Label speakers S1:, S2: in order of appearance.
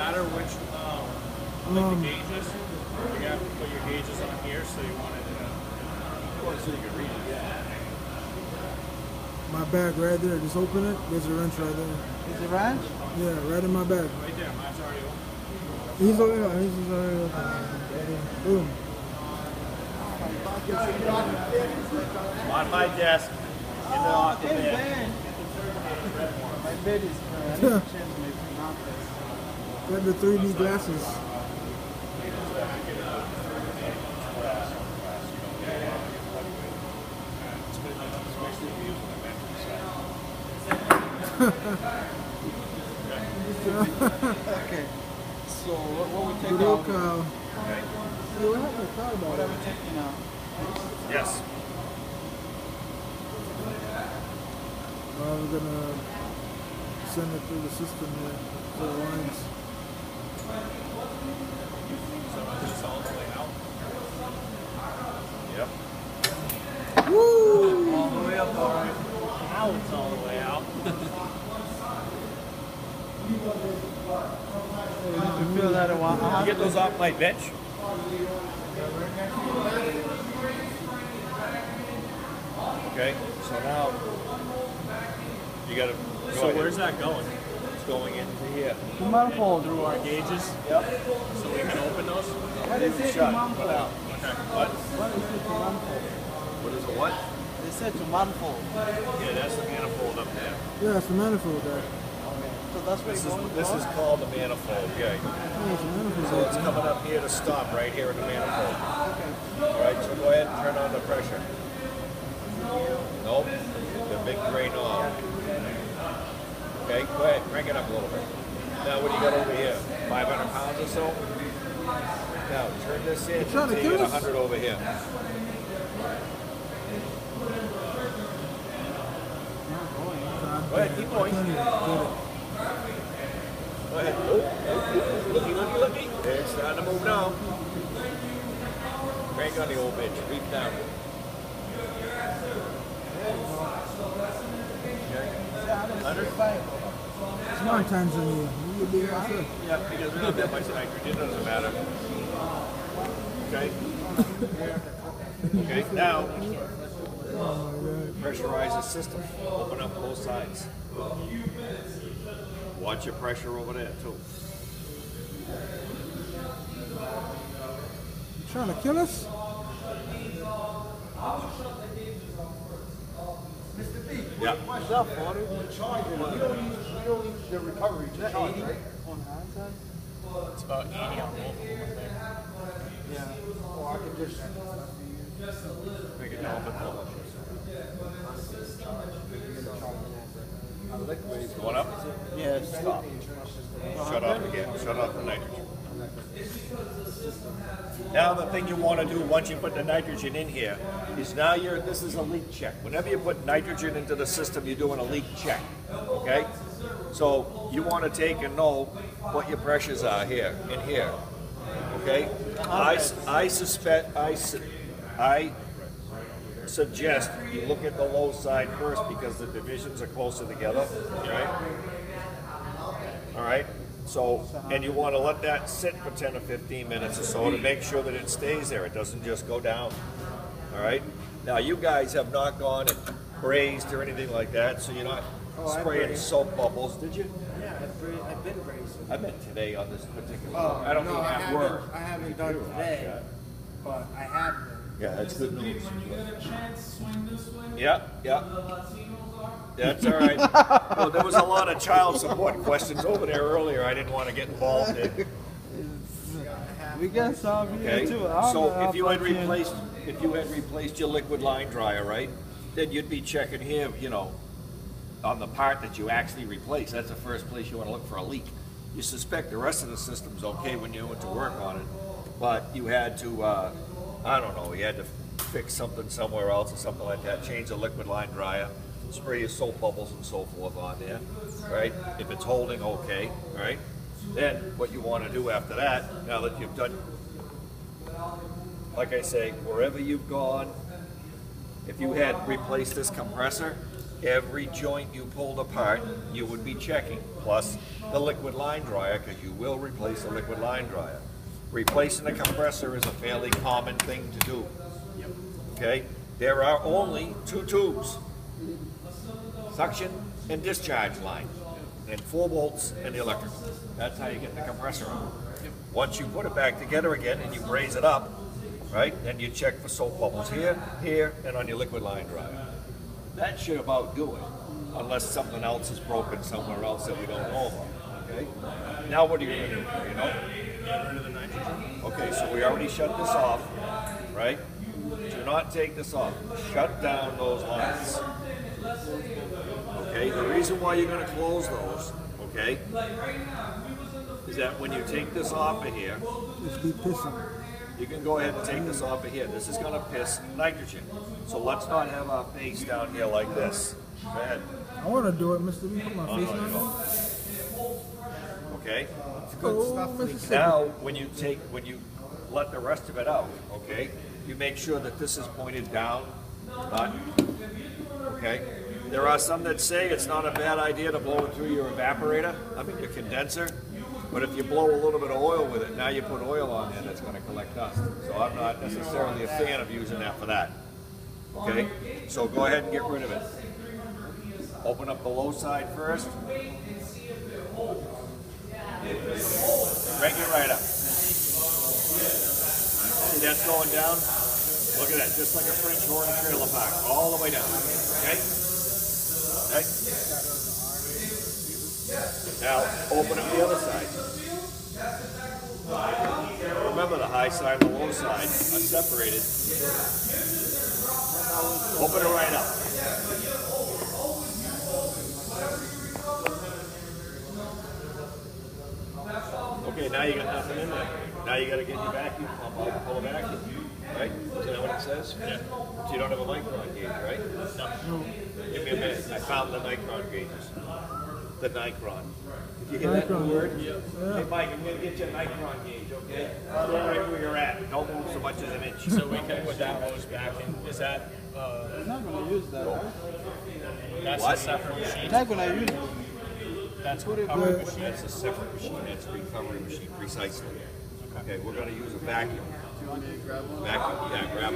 S1: matter which, like the gauges, you have to put your gauges on here, so you want it so you can read it. Yeah.
S2: My bag right there. Just open it. There's a wrench right there.
S3: Is it wrench?
S2: Yeah, right in my bag.
S1: Right there, mine's already open.
S2: He's already. He's already open. Boom.
S1: On my desk, in the office there.
S3: My bed is I need to change my mattress.
S2: Got the 3D glasses.
S3: Okay. So what we take
S2: Good old
S3: out?
S2: cow. Hey, what happened to the car about
S3: What are
S2: it?
S3: we taking out?
S1: Yes.
S2: We're gonna send it through the system here. So the lines.
S1: So it's all the way out. Yep.
S2: Woo!
S3: All the way up, all right.
S1: Now it's all the way out.
S3: You feel that a while?
S1: Get those off my bench. Okay, so now you gotta. So where's that going? It's going into here.
S3: The manifold.
S1: Through our gauges.
S3: Yep.
S1: So we can open those.
S3: What is it to
S1: Shut.
S3: manifold?
S1: Okay. What?
S3: What is it to manifold?
S1: What is the what?
S3: They said to manifold.
S1: Yeah, that's the manifold up there.
S2: Yeah, it's the manifold there.
S3: So that's where you're going
S1: This is called the manifold. Yeah.
S2: Yeah, it's the manifold
S1: So it's coming up here to stop right here in the manifold. All right. So go ahead and turn on the pressure. Nope. The big gray knob. Okay, go ahead, crank it up a little bit. Now what do you got over here? 500 pounds or so? Now turn this in
S2: You're trying to
S1: until you
S2: kill
S1: get
S2: us?
S1: 100 over here. Go ahead, keep going. Go ahead. Oh, looky, looky, looky. It's starting to move now. Crank on the old bitch, reef down.
S2: It's not Tanzania. You'll be right here.
S1: Yeah, because we don't have that much nitrogen, it doesn't matter. Okay? Okay, now, pressurize the system. Open up both sides. Watch your pressure over there, too.
S2: You trying to kill us?
S1: Yeah.
S3: What's up, 40? We don't use the recovery to charge, right? On hindsight?
S1: It's about 80 on both of them, I think.
S3: Yeah. Or I could just...
S1: Make it a little bit lower. Going up?
S3: Yes.
S1: Stop. Shut off again. Shut off the nitrogen. Now the thing you want to do once you put the nitrogen in here is now this is a leak check. Whenever you put nitrogen into the system, you're doing a leak check. Okay? So you want to take and know what your pressures are here and here. Okay? I suggest you look at the low side first because the divisions are closer together. Right? All right? So, and you want to let that sit for 10 or 15 minutes or so to make sure that it stays there. It doesn't just go down. All right? Now, you guys have not gone and brazed or anything like that, so you're not spraying soap bubbles, did you?
S3: Yeah, I've been bracing.
S1: I meant today on this particular.
S3: Oh,
S1: I don't
S3: no,
S1: mean at work.
S3: I haven't done it today, but I have been.
S1: Yeah, that's good news. Yeah, yeah. That's all right. Well, there was a lot of child support questions over there earlier. I didn't want to get involved in.
S3: We got some here
S1: Okay.
S3: too.
S1: So if you had replaced your liquid line dryer, right, then you'd be checking here, you know, on the part that you actually replaced. That's the first place you want to look for a leak. You suspect the rest of the system's okay when you went to work on it, but you had to, I don't know, you had to fix something somewhere else or something like that, change the liquid line dryer, spray your soap bubbles and so forth on there, right? If it's holding okay, right? Then what you want to do after that, now that you've done, like I say, wherever you've gone, if you had replaced this compressor, every joint you pulled apart, you would be checking, plus the liquid line dryer, because you will replace the liquid line dryer. Replacing the compressor is a fairly common thing to do. Okay? There are only two tubes, suction and discharge line, and 4 bolts and the electrical. That's how you get the compressor on. Once you put it back together again and you braze it up, right, then you check for soap bubbles here, here, and on your liquid line dryer. That should about do it, unless something else is broken somewhere else that we don't know about. Okay? Now what are you going to do? You know? Get rid of the nitrogen. Okay, so we already shut this off, right? Do not take this off. Shut down those lines. Okay, the reason why you're going to close those, okay, is that when you take this off of here,
S2: Just be pissing.
S1: you can go ahead and take this off of here. This is going to piss nitrogen. So let's not have our face down here like this. Go ahead.
S2: I want to do it, Mr. B. Put my
S1: Oh,
S2: face
S1: no, you
S2: on
S1: don't. Okay?
S2: Oh, Mississippi.
S1: Now, when you let the rest of it out, okay, you make sure that this is pointed down, not, okay? There are some that say it's not a bad idea to blow it through your evaporator, your condenser, but if you blow a little bit of oil with it, now you put oil on there that's gonna collect dust. So I'm not necessarily a fan of using that for that, okay? So go ahead and get rid of it. Open up the low side first. Crank it right up. See that's going down? Look at that, just like a French horn trailer park, all the way down. Okay? Okay? Now, open up the other side. Remember, the high side and the low side are separated. Open it right up. Okay, now you got nothing in there. Now you got to get your vacuum pump out and pull a vacuum, right? Is that what it says? Yeah. So you don't have a micron gauge, right? No. Give me a minute. I found the micron gauges. The Nikron. Did you hear that
S2: Nikron.
S1: word?
S2: Yeah.
S1: Hey, Mike, I'm going to get you a Nikron gauge, okay? Stay right where you're at. Don't move so much as an inch.
S4: So we can put that hose back in. Is that,
S3: I'm not gonna use that, right?
S4: that's
S1: What?
S4: a separate machine?
S3: Not gonna use it.
S4: That's what
S1: Recovery
S4: recovery
S1: machine, that's a separate machine, that's a recovery machine, precisely. Okay, we're gonna use a vacuum.
S3: Do you want me to grab one?
S1: Vacuum, yeah, grab one.